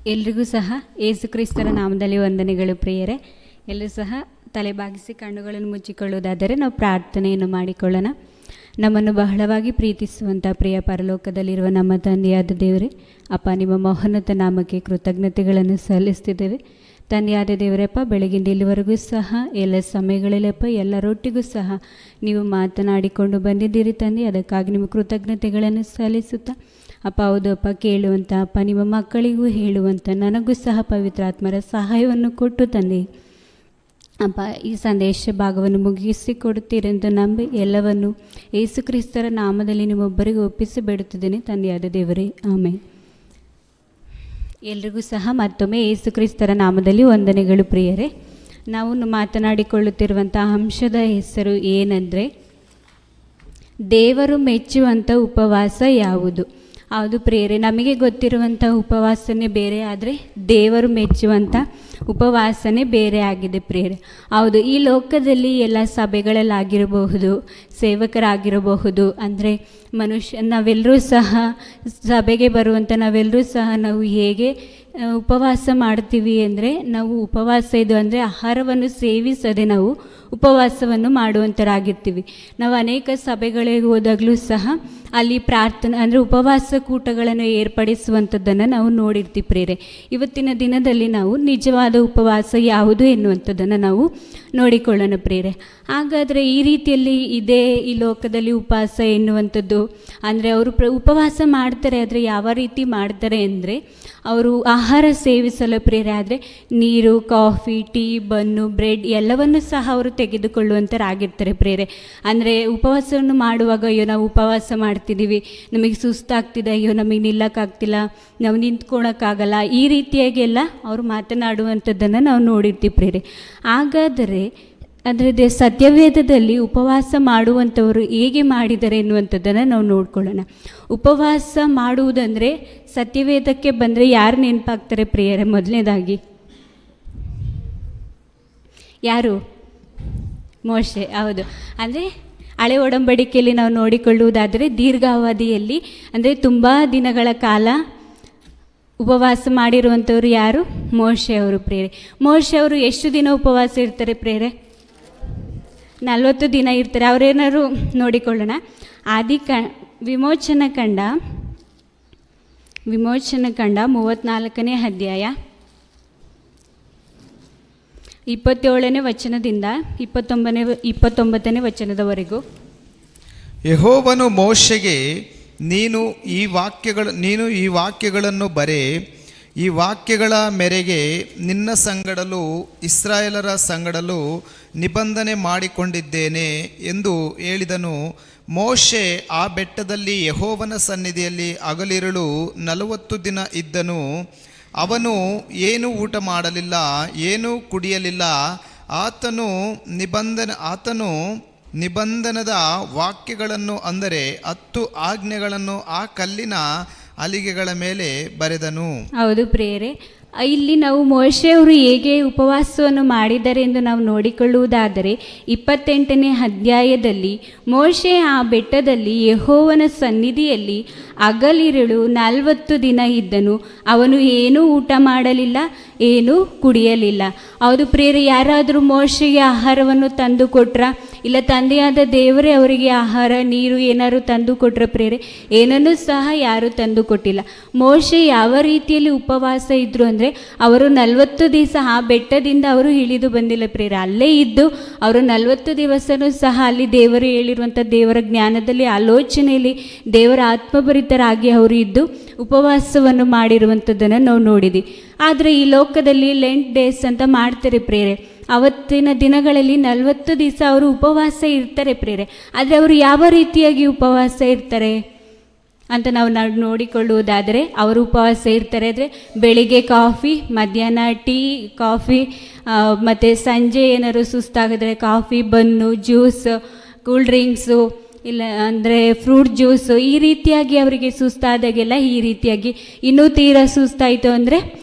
ಎಲ್ರಿಗೂ ಸಹ ಯೇಸು ಕ್ರಿಸ್ತರ ನಾಮದಲ್ಲಿ ವಂದನೆಗಳು ಪ್ರಿಯರೇ. ಎಲ್ಲರೂ ಸಹ ತಲೆಬಾಗಿಸಿ ಕಣ್ಣುಗಳನ್ನು ಮುಚ್ಚಿಕೊಳ್ಳುವುದಾದರೆ ನಾವು ಪ್ರಾರ್ಥನೆಯನ್ನು ಮಾಡಿಕೊಳ್ಳೋಣ. ನಮ್ಮನ್ನು ಬಹಳವಾಗಿ ಪ್ರೀತಿಸುವಂಥ ಪ್ರಿಯ ಪರಲೋಕದಲ್ಲಿರುವ ನಮ್ಮ ತಂದೆಯಾದ ದೇವರೇ, ಅಪ್ಪ ನಿಮ್ಮ ಮಹೋನ್ನತ ನಾಮಕ್ಕೆ ಕೃತಜ್ಞತೆಗಳನ್ನು ಸಲ್ಲಿಸ್ತಿದ್ದೇವೆ. ತಂದೆಯಾದ ದೇವರಪ್ಪ, ಬೆಳಗಿಂದ ಇಲ್ಲಿವರೆಗೂ ಸಹ ಎಲ್ಲ ಸಮಯಗಳಲ್ಲಪ್ಪ ಎಲ್ಲರೊಟ್ಟಿಗೂ ಸಹ ನೀವು ಮಾತನಾಡಿಕೊಂಡು ಬಂದಿದ್ದೀರಿ ತಂದೆ. ಅದಕ್ಕಾಗಿ ನಿಮ್ಮ ಕೃತಜ್ಞತೆಗಳನ್ನು ಸಲ್ಲಿಸುತ್ತಾ ಅಪ್ಪ, ಹೌದು ಅಪ್ಪ, ಕೇಳುವಂಥ ಅಪ್ಪ ನಿಮ್ಮ ಮಕ್ಕಳಿಗೂ ಹೇಳುವಂಥ ನನಗೂ ಸಹ ಪವಿತ್ರಾತ್ಮರ ಸಹಾಯವನ್ನು ಕೊಟ್ಟು ತಂದೆ ಅಪ್ಪ ಈ ಸಂದೇಶ ಭಾಗವನ್ನು ಮುಗಿಸಿ ಕೊಡುತ್ತೀರೆಂದು ನಂಬಿ ಎಲ್ಲವನ್ನು ಯೇಸು ಕ್ರಿಸ್ತರ ನಾಮದಲ್ಲಿ ನಿಮ್ಮೊಬ್ಬರಿಗೆ ಒಪ್ಪಿಸಿ ಬಿಡುತ್ತಿದ್ದೇನೆ ತಂದೆಯಾದ ದೇವರೇ, ಆಮೇಲೆ. ಎಲ್ರಿಗೂ ಸಹ ಮತ್ತೊಮ್ಮೆ ಯೇಸು ಕ್ರಿಸ್ತರ ನಾಮದಲ್ಲಿ ವಂದನೆಗಳು ಪ್ರಿಯರೇ. ನಾವು ಮಾತನಾಡಿಕೊಳ್ಳುತ್ತಿರುವಂಥ ಅಂಶದ ಹೆಸರು ಏನಂದರೆ, ದೇವರು ಮೆಚ್ಚುವಂಥ ಉಪವಾಸ ಯಾವುದು? ಹೌದು ಪ್ರಿಯರೇ, ನಮಗೆ ಗೊತ್ತಿರುವಂಥ ಉಪವಾಸನೆ ಬೇರೆ, ಆದರೆ ದೇವರು ಮೆಚ್ಚುವಂಥ ಉಪವಾಸನೆ ಬೇರೆ ಆಗಿದೆ ಪ್ರಿಯರೇ. ಹೌದು, ಈ ಲೋಕದಲ್ಲಿ ಎಲ್ಲ ಸಭೆಗಳಲ್ಲಾಗಿರಬಹುದು, ಸೇವಕರಾಗಿರಬಹುದು, ಅಂದರೆ ನಾವೆಲ್ಲರೂ ಸಹ ಸಭೆಗೆ ಬರುವಂಥ ನಾವೆಲ್ಲರೂ ಸಹ ನಾವು ಹೇಗೆ ಉಪವಾಸ ಮಾಡ್ತೀವಿ ಅಂದರೆ, ನಾವು ಉಪವಾಸ ಇದು ಅಂದರೆ ಆಹಾರವನ್ನು ಸೇವಿಸದೆ ನಾವು ಉಪವಾಸವನ್ನು ಮಾಡುವಂಥರಾಗಿರ್ತೀವಿ. ನಾವು ಅನೇಕ ಸಭೆಗಳಿಗೆ ಹೋದಾಗಲೂ ಸಹ ಅಲ್ಲಿ ಪ್ರಾರ್ಥನೆ ಅಂದರೆ ಉಪವಾಸ ಕೂಟಗಳನ್ನು ಏರ್ಪಡಿಸುವಂಥದ್ದನ್ನು ನಾವು ನೋಡಿರ್ತೀವಿ ಪ್ರೇರೆ. ಇವತ್ತಿನ ದಿನದಲ್ಲಿ ನಾವು ನಿಜವಾದ ಉಪವಾಸ ಯಾವುದು ಎನ್ನುವಂಥದ್ದನ್ನು ನಾವು ನೋಡಿಕೊಳ್ಳೋಣ ಪ್ರೇರೆ. ಹಾಗಾದರೆ ಈ ರೀತಿಯಲ್ಲಿ ಇದೇ ಈ ಲೋಕದಲ್ಲಿ ಉಪವಾಸ ಎನ್ನುವಂಥದ್ದು ಅಂದರೆ ಅವರು ಉಪವಾಸ ಮಾಡ್ತಾರೆ, ಆದರೆ ಯಾವ ರೀತಿ ಮಾಡ್ತಾರೆ ಅಂದರೆ, ಅವರು ಆಹಾರ ಸೇವಿಸಲು ಪ್ರೇರೆ, ಆದರೆ ನೀರು, ಕಾಫಿ, ಟೀ, ಬನ್ನು, ಬ್ರೆಡ್ ಎಲ್ಲವನ್ನು ಸಹ ಅವರು ತೆಗೆದುಕೊಳ್ಳುವಂಥರಾಗಿರ್ತಾರೆ ಪ್ರೇರೆ. ಅಂದರೆ ಉಪವಾಸವನ್ನು ಮಾಡುವಾಗ, ಅಯ್ಯೋ ನಾವು ಉಪವಾಸ ಮಾಡ್ತಿದ್ದೀವಿ, ನಮಗೆ ಸುಸ್ತಾಗ್ತಿದೆ, ಅಯ್ಯೋ ನಮಗೆ ನಿಲ್ಲಕ್ಕಾಗ್ತಿಲ್ಲ, ನಾವು ನಿಂತ್ಕೊಳ್ಳೋಕ್ಕಾಗಲ್ಲ, ಈ ರೀತಿಯಾಗೆಲ್ಲ ಅವರು ಮಾತನಾಡುವಂಥದ್ದನ್ನು ನಾವು ನೋಡಿರ್ತೀವಿ ಪ್ರೇರೆ. ಹಾಗಾದರೆ ಅಂದರೆ ಸತ್ಯವೇದದಲ್ಲಿ ಉಪವಾಸ ಮಾಡುವಂಥವರು ಹೇಗೆ ಮಾಡಿದ್ದಾರೆ ಎನ್ನುವಂಥದ್ದನ್ನು ನಾವು ನೋಡ್ಕೊಳ್ಳೋಣ. ಉಪವಾಸ ಮಾಡುವುದಂದರೆ ಸತ್ಯವೇದಕ್ಕೆ ಬಂದರೆ ಯಾರು ನೆನಪಾಗ್ತಾರೆ ಪ್ರಿಯರೇ? ಮೊದಲನೇದಾಗಿ ಯಾರು? ಮೋಶೆ. ಹೌದು, ಅಂದರೆ ಹಳೆ ಒಡಂಬಡಿಕೆಯಲ್ಲಿ ನಾವು ನೋಡಿಕೊಳ್ಳುವುದಾದರೆ ದೀರ್ಘಾವಧಿಯಲ್ಲಿ ಅಂದರೆ ತುಂಬ ದಿನಗಳ ಕಾಲ ಉಪವಾಸ ಮಾಡಿರುವಂಥವ್ರು ಯಾರು? ಮೋಶೆ ಅವರು ಪ್ರೇರೆ. ಮೋಶೆ ಅವರು ಎಷ್ಟು ದಿನ ಉಪವಾಸ ಇರ್ತಾರೆ ಪ್ರೇರೆ? 40 ದಿನ ಇರ್ತಾರೆ. ಅವರೇನಾದ್ರು ನೋಡಿಕೊಳ್ಳೋಣ. ವಿಮೋಚನಕಾಂಡ 34ನೇ ಅಧ್ಯಾಯ 27ನೇ ವಚನದಿಂದ 29ನೇ ವಚನದವರೆಗೂ. ಯೆಹೋವನು ಮೋಶೆಗೆ, ನೀನು ಈ ವಾಕ್ಯಗಳನ್ನು ಬರೆ, ಈ ವಾಕ್ಯಗಳ ಮೇರೆಗೆ ನಿನ್ನ ಸಂಗಡಲೂ ಇಸ್ರಾಯೇಲರ ಸಂಗಡಲೂ ನಿಬಂಧನೆ ಮಾಡಿಕೊಂಡಿದ್ದೇನೆ ಎಂದು ಹೇಳಿದನು. ಮೋಶೆ ಆ ಬೆಟ್ಟದಲ್ಲಿ ಯೆಹೋವನ ಸನ್ನಿಧಿಯಲ್ಲಿ ಹಗಲಿರುಳು 40 ದಿನ ಇದ್ದನು. ಅವನು ಏನೂ ಊಟ ಮಾಡಲಿಲ್ಲ, ಏನೂ ಕುಡಿಯಲಿಲ್ಲ. ಆತನು ನಿಬಂಧನದ ವಾಕ್ಯಗಳನ್ನು ಅಂದರೆ 10 ಆಜ್ಞೆಗಳನ್ನು ಆ ಕಲ್ಲಿನ ಹಲಿಗೆಗಳ ಮೇಲೆ ಬರೆದನು. ಹೌದು ಪ್ರಿಯರೇ, ಇಲ್ಲಿ ನಾವು ಮೋಶೆಯವರು ಹೇಗೆ ಉಪವಾಸವನ್ನು ಮಾಡಿದ್ದಾರೆ ಎಂದು ನಾವು ನೋಡಿಕೊಳ್ಳುವುದಾದರೆ 28ನೇ ಅಧ್ಯಾಯದಲ್ಲಿ ಮೋಶೆ ಆ ಬೆಟ್ಟದಲ್ಲಿ ಯೆಹೋವನ ಸನ್ನಿಧಿಯಲ್ಲಿ ಹಗಲಿರುಳು 40 ದಿನ ಇದ್ದನು. ಅವನು ಏನೂ ಊಟ ಮಾಡಲಿಲ್ಲ, ಏನೂ ಕುಡಿಯಲಿಲ್ಲ. ಹೌದು ಪ್ರಿಯರೇ, ಯಾರಾದರೂ ಮೋಶೆಗೆ ಆಹಾರವನ್ನು ತಂದು ಕೊಟ್ರ? ಇಲ್ಲ, ತಂದೆಯಾದ ದೇವರೇ ಅವರಿಗೆ ಆಹಾರ, ನೀರು ಏನಾದ್ರು ತಂದು ಕೊಟ್ರ ಪ್ರೇರೆ? ಏನನ್ನೂ ಸಹ ಯಾರೂ ತಂದು ಕೊಟ್ಟಿಲ್ಲ. ಮೋಶೆ ಯಾವ ರೀತಿಯಲ್ಲಿ ಉಪವಾಸ ಇದ್ದರು ಅಂದರೆ, ಅವರು 40 ದಿವಸ ಆ ಬೆಟ್ಟದಿಂದ ಅವರು ಇಳಿದು ಬಂದಿಲ್ಲ ಪ್ರೇರೆ. ಅಲ್ಲೇ ಇದ್ದು ಅವರು 40 ದಿವಸನೂ ಸಹ ಅಲ್ಲಿ ದೇವರು ಹೇಳಿರುವಂಥ ದೇವರ ಜ್ಞಾನದಲ್ಲಿ, ಆಲೋಚನೆಯಲ್ಲಿ ದೇವರ ಆತ್ಮಭರಿತರಾಗಿ ಅವರು ಇದ್ದು ಉಪವಾಸವನ್ನು ಮಾಡಿರುವಂಥದ್ದನ್ನು ನಾವು ನೋಡಿದ್ವಿ. ಆದರೆ ಈ ಲೋಕದಲ್ಲಿ ಲೆಂಟ್ ಡೇಸ್ ಅಂತ ಮಾಡ್ತಾರೆ ಪ್ರೇರೆ. ಅವತ್ತಿನ ದಿನಗಳಲ್ಲಿ 40 ದಿವಸ ಅವರು ಉಪವಾಸ ಇರ್ತಾರೆ ಪ್ರೇರೆ. ಆದರೆ ಅವರು ಯಾವ ರೀತಿಯಾಗಿ ಉಪವಾಸ ಇರ್ತಾರೆ ಅಂತ ನಾವು ನೋಡಿಕೊಳ್ಳುವುದಾದರೆ, ಅವರು ಉಪವಾಸ ಇರ್ತಾರೆ ಅಂದರೆ ಬೆಳಿಗ್ಗೆ ಕಾಫಿ, ಮಧ್ಯಾಹ್ನ ಟೀ, ಕಾಫಿ, ಮತ್ತು ಸಂಜೆ ಏನಾದ್ರು ಸುಸ್ತಾಗಿದ್ರೆ coffee, bun, juice, cool drinks ಇಲ್ಲ ಅಂದರೆ ಫ್ರೂಟ್ ಜ್ಯೂಸು ಈ ರೀತಿಯಾಗಿ ಅವರಿಗೆ ಸುಸ್ತಾದಾಗೆಲ್ಲ ಈ ರೀತಿಯಾಗಿ ಇನ್ನೂ ತೀರಾ ಸುಸ್ತಾಯಿತು ಅಂದರೆ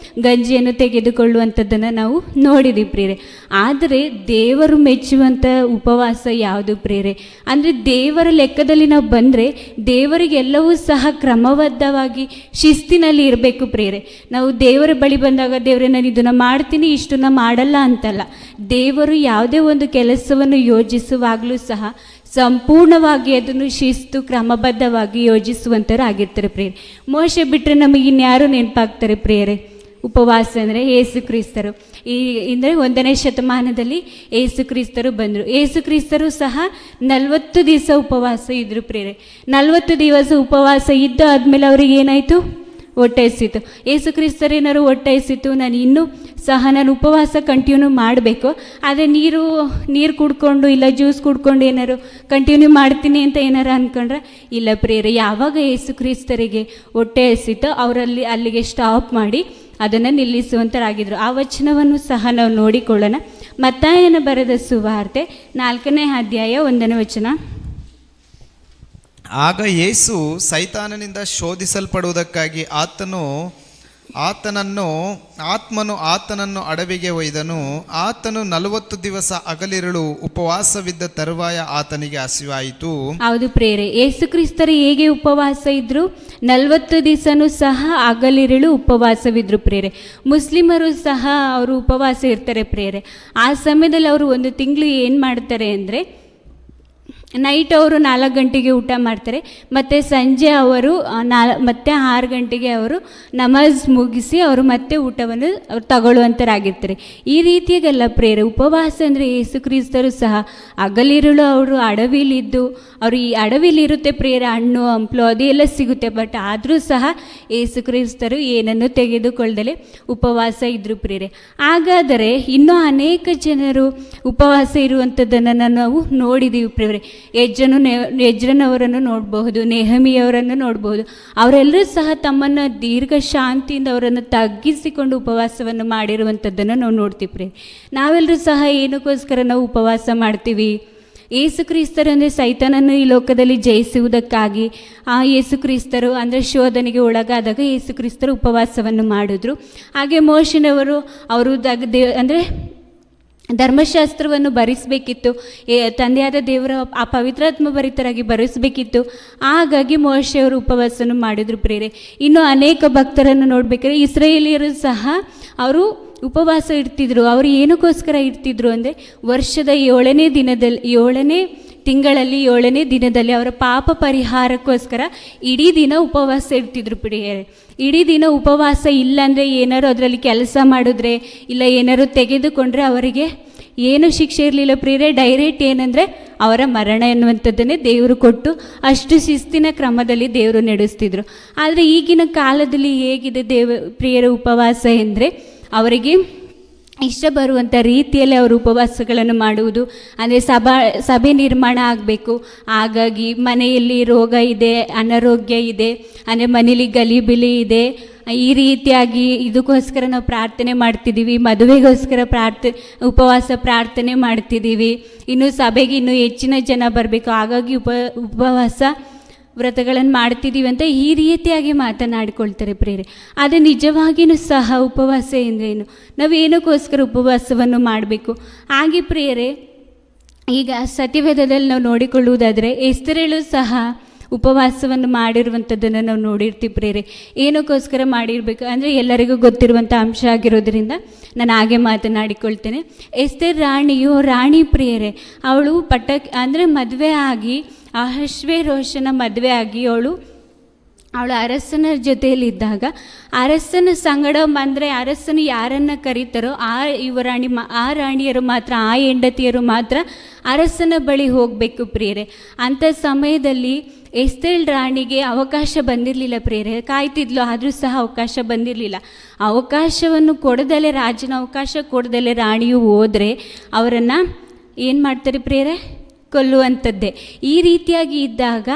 ಗಂಜಿಯನ್ನು ತೆಗೆದುಕೊಳ್ಳುವಂಥದ್ದನ್ನು ನಾವು ನೋಡಿದ್ದೀವಿ ಪ್ರಿಯರೇ. ಆದರೆ ದೇವರು ಮೆಚ್ಚುವಂಥ ಉಪವಾಸ ಯಾವುದು ಪ್ರಿಯರೇ? ಅಂದರೆ ದೇವರ ಲೆಕ್ಕದಲ್ಲಿ ನಾವು ಬಂದರೆ ದೇವರಿಗೆಲ್ಲವೂ ಸಹ ಕ್ರಮಬದ್ಧವಾಗಿ ಶಿಸ್ತಿನಲ್ಲಿ ಇರಬೇಕು ಪ್ರಿಯರೇ. ನಾವು ದೇವರ ಬಳಿ ಬಂದಾಗ ದೇವರೇ ನಾನು ಇದನ್ನು ಮಾಡ್ತೀನಿ ಇಷ್ಟನ್ನು ಮಾಡಲ್ಲ ಅಂತಲ್ಲ. ದೇವರು ಯಾವುದೇ ಒಂದು ಕೆಲಸವನ್ನು ಯೋಜಿಸುವಾಗಲೂ ಸಹ ಸಂಪೂರ್ಣವಾಗಿ ಅದನ್ನು ಶಿಸ್ತು ಕ್ರಮಬದ್ಧವಾಗಿ ಯೋಜಿಸುವಂಥವ್ರಾಗಿರ್ತಾರೆ ಪ್ರಿಯರೇ. ಮೋಶೆ ಬಿಟ್ಟರೆ ನಮಗೆ ಇನ್ಯಾರು ನೆನಪಾಗ್ತಾರೆ ಪ್ರಿಯರೇ? ಉಪವಾಸ ಅಂದರೆ ಏಸು ಕ್ರಿಸ್ತರು. ಅಂದರೆ 1ನೇ ಶತಮಾನದಲ್ಲಿ ಏಸು ಕ್ರಿಸ್ತರು ಬಂದರು. ಏಸು ಕ್ರಿಸ್ತರು ಸಹ 40 ದಿವಸ ಉಪವಾಸ ಇದ್ದರು ಪ್ರಿಯರೇ. 40 ದಿವಸ ಉಪವಾಸ ಇದ್ದು ಆದಮೇಲೆ ಅವ್ರಿಗೆ ಏನಾಯಿತು? ಹೊಟ್ಟೆ ಹಸಿತು. ಏಸು ಕ್ರಿಸ್ತರೇನಾದ್ರು ಹೊಟ್ಟೆ ಹಸಿತು, ನಾನು ಇನ್ನೂ ಸಹ ನಾನು ಉಪವಾಸ ಕಂಟಿನ್ಯೂ ಮಾಡಬೇಕು, ಆದರೆ ನೀರು ಕುಡ್ಕೊಂಡು ಇಲ್ಲ ಜ್ಯೂಸ್ ಕುಡ್ಕೊಂಡು ಏನಾರು ಕಂಟಿನ್ಯೂ ಮಾಡ್ತೀನಿ ಅಂತ ಏನಾರು ಅಂದ್ಕೊಂಡ್ರೆ ಇಲ್ಲ ಪ್ರಿಯರೇ. ಯಾವಾಗ ಏಸು ಕ್ರಿಸ್ತರಿಗೆ ಹೊಟ್ಟೆ ಹಸಿತೋ ಅಲ್ಲಿಗೆ ಸ್ಟಾಪ್ ಮಾಡಿ ಅದನ್ನು ನಿಲ್ಲಿಸುವಂಥರಾಗಿದ್ದರು. ಆ ವಚನವನ್ನು ಸಹ ನಾವು ನೋಡಿಕೊಳ್ಳೋಣ. ಮತ್ತಾಯನ ಬರೆದ ಸುವಾರ್ತೆ 4ನೇ ಅಧ್ಯಾಯ 1ನೇ ವಚನ. ಆಗ ಯೇಸು ಸೈತಾನನಿಂದ ಶೋಧಿಸಲ್ಪಡುವುದಕ್ಕಾಗಿ ಆತ್ಮನು ಆತನನ್ನು ಅಡವಿಗೆ ಒಯ್ದನು. ಆತನು 40 ದಿವಸ ಹಗಲಿರುಳು ಉಪವಾಸವಿದ್ದ ತರುವಾಯ ಆತನಿಗೆ ಹಸಿವಾಯಿತು. ಹೌದು ಪ್ರಿಯರೇ, ಯೇಸು ಕ್ರಿಸ್ತರು ಹೇಗೆ ಉಪವಾಸ ಇದ್ರು? 40 ದಿವಸನೂ ಸಹ ಹಗಲಿರುಳು ಉಪವಾಸವಿದ್ರು ಪ್ರಿಯರೇ. ಮುಸ್ಲಿಮರು ಸಹ ಅವರು ಉಪವಾಸ ಇರ್ತಾರೆ ಪ್ರಿಯರೇ. ಆ ಸಮಯದಲ್ಲಿ ಅವರು 1 ತಿಂಗಳು ಏನು ಮಾಡ್ತಾರೆ ಅಂದರೆ ನೈಟ್ ಅವರು 4 ಗಂಟೆಗೆ ಊಟ ಮಾಡ್ತಾರೆ, ಮತ್ತು ಸಂಜೆ ಅವರು ಮತ್ತೆ 6 ಗಂಟೆಗೆ ಅವರು ನಮಾಜ್ ಮುಗಿಸಿ ಅವರು ಮತ್ತೆ ಊಟವನ್ನು ಅವ್ರು ತಗೊಳ್ಳುವಂಥರಾಗಿರ್ತಾರೆ. ಈ ರೀತಿಯಾಗಲ್ಲ ಪ್ರೇರೆ. ಉಪವಾಸ ಅಂದರೆ ಯೇಸು ಕ್ರಿಸ್ತರು ಸಹ ಹಗಲಿರುಳು ಅವರು ಅಡವಿಲಿದ್ದು, ಅವರು ಈ ಅಡವಿಲಿರುತ್ತೆ ಪ್ರೇರೆ, ಹಣ್ಣು ಹಂಪಲು ಅದೆಲ್ಲ ಸಿಗುತ್ತೆ, ಬಟ್ ಆದರೂ ಸಹ ಯೇಸು ಕ್ರಿಸ್ತರು ಏನನ್ನು ತೆಗೆದುಕೊಳ್ಳದಲೇ ಉಪವಾಸ ಇದ್ದರು ಪ್ರೇರೆ. ಹಾಗಾದರೆ ಇನ್ನೂ ಅನೇಕ ಜನರು ಉಪವಾಸ ಇರುವಂಥದ್ದನ್ನು ನಾವು ನೋಡಿದ್ದೀವಿ ಪ್ರೇರೆ. ಯಜ್ರನವರನ್ನು ನೋಡಬಹುದು, ನೆಹಮಿಯವರನ್ನು ನೋಡಬಹುದು. ಅವರೆಲ್ಲರೂ ಸಹ ತಮ್ಮನ್ನು ದೀರ್ಘ ಶಾಂತಿಯಿಂದ ಅವರನ್ನು ತಗ್ಗಿಸಿಕೊಂಡು ಉಪವಾಸವನ್ನು ಮಾಡಿರುವಂಥದ್ದನ್ನು ನಾವು ನೋಡ್ತೀವಿ ಪ್ರಿಯರೇ. ನಾವೆಲ್ಲರೂ ಸಹ ಏನಕ್ಕೋಸ್ಕರ ನಾವು ಉಪವಾಸ ಮಾಡ್ತೀವಿ? ಯೇಸು ಕ್ರಿಸ್ತರು ಅಂದರೆ ಸೈತಾನನ್ನು ಈ ಲೋಕದಲ್ಲಿ ಜಯಿಸುವುದಕ್ಕಾಗಿ ಆ ಯೇಸು ಕ್ರಿಸ್ತರು ಅಂದರೆ ಶೋಧನೆಗೆ ಒಳಗಾದಾಗ ಯೇಸು ಕ್ರಿಸ್ತರು ಉಪವಾಸವನ್ನು ಮಾಡಿದ್ರು. ಹಾಗೆ ಮೋಶೆನವರು ಅವರು ಅಂದರೆ ಧರ್ಮಶಾಸ್ತ್ರವನ್ನು ಬರೆಸಬೇಕಿತ್ತು, ತಂದೆಯಾದ ದೇವರ ಆ ಪವಿತ್ರಾತ್ಮ ಭರಿತರಾಗಿ ಬರೆಸಬೇಕಿತ್ತು. ಹಾಗಾಗಿ ಮೋಶೆಯವರು ಉಪವಾಸವನ್ನು ಮಾಡಿದರು ಪ್ರೇರೆ. ಇನ್ನು ಅನೇಕ ಭಕ್ತರನ್ನು ನೋಡಬೇಕಾದ್ರೆ ಇಸ್ರಾಯೇಲಿಯರು ಸಹ ಅವರು ಉಪವಾಸ ಇರ್ತಿದ್ರು. ಅವರು ಏನಕ್ಕೋಸ್ಕರ ಇರ್ತಿದ್ರು ಅಂದರೆ ವರ್ಷದ 7ನೇ ತಿಂಗಳಲ್ಲಿ 7ನೇ ದಿನದಲ್ಲಿ ಅವರ ಪಾಪ ಪರಿಹಾರಕ್ಕೋಸ್ಕರ ಇಡೀ ದಿನ ಉಪವಾಸ ಇರ್ತಿದ್ರು ಪ್ರಿಯರೇ. ಇಡೀ ದಿನ ಉಪವಾಸ ಇಲ್ಲಾಂದರೆ ಏನಾರು ಅದರಲ್ಲಿ ಕೆಲಸ ಮಾಡಿದ್ರೆ ಇಲ್ಲ ಏನಾರು ತೆಗೆದುಕೊಂಡ್ರೆ ಅವರಿಗೆ ಏನು ಶಿಕ್ಷೆ ಇರಲಿಲ್ಲ ಪ್ರಿಯರೇ. ಡೈರೆಕ್ಟ್ ಏನಂದರೆ ಅವರ ಮರಣ ಎನ್ನುವಂಥದ್ದನ್ನೇ ದೇವರು ಕೊಟ್ಟು ಅಷ್ಟು ಶಿಸ್ತಿನ ಕ್ರಮದಲ್ಲಿ ದೇವರು ನಡೆಸ್ತಿದ್ರು. ಆದರೆ ಈಗಿನ ಕಾಲದಲ್ಲಿ ಹೇಗಿದೆ ಪ್ರಿಯರ ಉಪವಾಸ ಎಂದರೆ ಅವರಿಗೆ ಇಷ್ಟ ಬರುವಂಥ ರೀತಿಯಲ್ಲಿ ಅವರು ಉಪವಾಸಗಳನ್ನು ಮಾಡುವುದು. ಅಂದರೆ ಸಭೆ ನಿರ್ಮಾಣ ಆಗಬೇಕು, ಹಾಗಾಗಿ ಮನೆಯಲ್ಲಿ ರೋಗ ಇದೆ, ಅನಾರೋಗ್ಯ ಇದೆ, ಅಂದರೆ ಮನೇಲಿ ಗಲಿಬಿಲಿ ಇದೆ, ಈ ರೀತಿಯಾಗಿ ಇದಕ್ಕೋಸ್ಕರ ನಾವು ಪ್ರಾರ್ಥನೆ ಮಾಡ್ತಿದ್ದೀವಿ. ಮದುವೆಗೋಸ್ಕರ ಉಪವಾಸ ಪ್ರಾರ್ಥನೆ ಮಾಡ್ತಿದ್ದೀವಿ. ಇನ್ನು ಸಭೆಗೆ ಇನ್ನೂ ಹೆಚ್ಚಿನ ಜನ ಬರಬೇಕು, ಹಾಗಾಗಿ ಉಪವಾಸ ವ್ರತಗಳನ್ನು ಮಾಡ್ತಿದ್ದೀವಿ ಅಂತ ಈ ರೀತಿಯಾಗಿ ಮಾತನಾಡಿಕೊಳ್ತಾರೆ ಪ್ರೇರೆ. ಆದರೆ ನಿಜವಾಗಿಯೂ ಸಹ ಉಪವಾಸ ಎಂದರೇನು? ನಾವು ಏನಕ್ಕೋಸ್ಕರ ಉಪವಾಸವನ್ನು ಮಾಡಬೇಕು? ಹಾಗೆ ಪ್ರೇರೆ, ಈಗ ಸತ್ಯವೇದದಲ್ಲಿ ನಾವು ನೋಡಿಕೊಳ್ಳುವುದಾದರೆ ಎಸ್ತೇರಳು ಸಹ ಉಪವಾಸವನ್ನು ಮಾಡಿರುವಂಥದ್ದನ್ನು ನಾವು ನೋಡಿರ್ತೀವಿ ಪ್ರೇರೆ. ಏನಕ್ಕೋಸ್ಕರ ಮಾಡಿರಬೇಕು ಅಂದರೆ ಎಲ್ಲರಿಗೂ ಗೊತ್ತಿರುವಂಥ ಅಂಶ ಆಗಿರೋದ್ರಿಂದ ನಾನು ಹಾಗೆ ಮಾತನಾಡಿಕೊಳ್ತೇನೆ. ಎಸ್ತೇರ್ ರಾಣಿ ಪ್ರಿಯರೇ, ಅವಳು ಅಂದರೆ ಮದುವೆ ಆಗಿ ಅಹಷ್ವೇರೋಷನ ಮದುವೆ ಆಗಿ ಅವಳು ಅರಸನ ಜೊತೆಯಲ್ಲಿದ್ದಾಗ ಅರಸನ ಸಂಗಡ ಅಂದರೆ ಅರಸನು ಯಾರನ್ನು ಕರೀತಾರೋ ಆ ರಾಣಿಯರು ಮಾತ್ರ, ಆ ಹೆಂಡತಿಯರು ಮಾತ್ರ ಅರಸನ ಬಳಿ ಹೋಗಬೇಕು ಪ್ರಿಯರೇ. ಅಂಥ ಸಮಯದಲ್ಲಿ ಎಸ್ತೇರ್ ರಾಣಿಗೆ ಅವಕಾಶ ಬಂದಿರಲಿಲ್ಲ ಪ್ರಿಯರೇ. ಕಾಯ್ತಿದ್ಲು, ಆದರೂ ಸಹ ಅವಕಾಶ ಬಂದಿರಲಿಲ್ಲ. ಅವಕಾಶವನ್ನು ಕೊಡದಲೇ, ರಾಜನ ಅವಕಾಶ ಕೊಡದಲೇ ರಾಣಿಯು ಹೋದರೆ ಅವರನ್ನು ಏನು ಮಾಡ್ತಾರೆ ಪ್ರಿಯರೇ? ಕೊಲ್ಲುವಂಥದ್ದೇ. ಈ ರೀತಿಯಾಗಿ ಇದ್ದಾಗ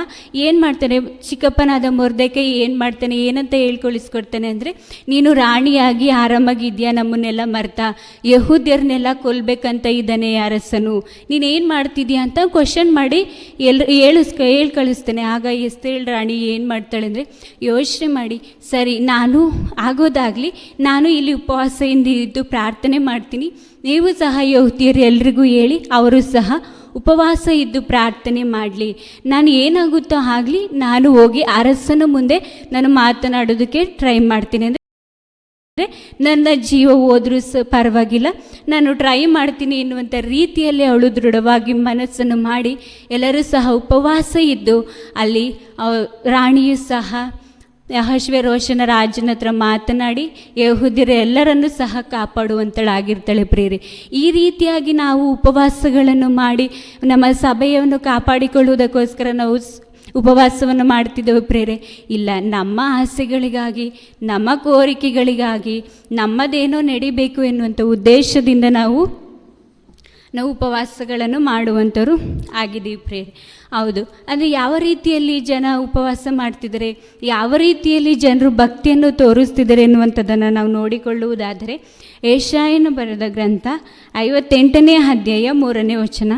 ಏನು ಮಾಡ್ತಾನೆ ಚಿಕ್ಕಪ್ಪನಾದ ಮೊರ್ದೆಕೈ ಏನು ಮಾಡ್ತಾನೆ, ಏನಂತ ಹೇಳ್ಕೊಳಿಸ್ಕೊಡ್ತಾನೆ ಅಂದರೆ, ನೀನು ರಾಣಿಯಾಗಿ ಆರಾಮಾಗಿದ್ಯಾ, ನಮ್ಮನ್ನೆಲ್ಲ ಮರ್ತಾ ಯಹೂದ್ಯರನ್ನೆಲ್ಲ ಕೊಲ್ಲಬೇಕಂತ ಇದ್ದಾನೆ ಅರಸನು, ನೀನೇನು ಮಾಡ್ತಿದ್ಯಾ ಅಂತ ಕ್ವಶನ್ ಮಾಡಿ ಹೇಳಿ ಕಳಿಸ್ತಾನೆ. ಆಗ ಎಸ್ತೇಳ್ ರಾಣಿ ಏನು ಮಾಡ್ತಾಳೆ ಅಂದರೆ, ಯೋಚನೆ ಮಾಡಿ, ಸರಿ ನಾನು ಆಗೋದಾಗಲಿ ನಾನು ಇಲ್ಲಿ ಉಪವಾಸದಿಂದ ಇದ್ದು ಪ್ರಾರ್ಥನೆ ಮಾಡ್ತೀನಿ, ನೀವು ಸಹ ಯಹೂದ್ಯರು ಎಲ್ರಿಗೂ ಹೇಳಿ ಅವರು ಸಹ ಉಪವಾಸ ಇದ್ದು ಪ್ರಾರ್ಥನೆ ಮಾಡಲಿ, ನಾನು ಏನಾಗುತ್ತೋ ಆಗಲಿ ನಾನು ಹೋಗಿ ಅರಸನ ಮುಂದೆ ನಾನು ಮಾತನಾಡೋದಕ್ಕೆ ಟ್ರೈ ಮಾಡ್ತೀನಿ. ಅಂದರೆ ನನ್ನ ಜೀವ ಹೋದ್ರೂ ಪರವಾಗಿಲ್ಲ, ನಾನು ಟ್ರೈ ಮಾಡ್ತೀನಿ ಎನ್ನುವಂಥ ರೀತಿಯಲ್ಲಿ ಅವಳು ದೃಢವಾಗಿ ಮನಸ್ಸನ್ನು ಮಾಡಿ ಎಲ್ಲರೂ ಸಹ ಉಪವಾಸ ಇದ್ದು ಅಲ್ಲಿ ರಾಣಿಯು ಸಹ ಅಹಷ್ವೇರೋಷನ ರಾಜನ ಹತ್ರ ಮಾತನಾಡಿ ಯಹೂದ್ಯರ ಎಲ್ಲರನ್ನೂ ಸಹ ಕಾಪಾಡುವಂತಳಾಗಿರ್ತಾಳೆ ಪ್ರಿಯರೇ. ಈ ರೀತಿಯಾಗಿ ನಾವು ಉಪವಾಸಗಳನ್ನು ಮಾಡಿ ನಮ್ಮ ಸಭೆಯನ್ನು ಕಾಪಾಡಿಕೊಳ್ಳುವುದಕ್ಕೋಸ್ಕರ ನಾವು ಉಪವಾಸವನ್ನು ಮಾಡ್ತಿದ್ದೇವೆ ಪ್ರಿಯರೇ. ಇಲ್ಲ, ನಮ್ಮ ಆಸೆಗಳಿಗಾಗಿ, ನಮ್ಮ ಕೋರಿಕೆಗಳಿಗಾಗಿ, ನಮ್ಮದೇನೋ ನಡಿಬೇಕು ಎನ್ನುವಂಥ ಉದ್ದೇಶದಿಂದ ನಾವು ಉಪವಾಸಗಳನ್ನು ಮಾಡುವಂಥವ್ರು ಆಗಿದ್ದೀವಿ ಪ್ರಿಯರೇ. ಹೌದು, ಅಂದರೆ ಯಾವ ರೀತಿಯಲ್ಲಿ ಜನ ಉಪವಾಸ ಮಾಡ್ತಿದ್ದಾರೆ, ಯಾವ ರೀತಿಯಲ್ಲಿ ಜನರು ಭಕ್ತಿಯನ್ನು ತೋರಿಸ್ತಿದ್ದಾರೆ ಎನ್ನುವಂಥದ್ದನ್ನು ನಾವು ನೋಡಿಕೊಳ್ಳುವುದಾದರೆ, ಯೆಶಾಯನು ಬರೆದ ಗ್ರಂಥ 58ನೇ ಅಧ್ಯಾಯ 3ನೇ ವಚನ.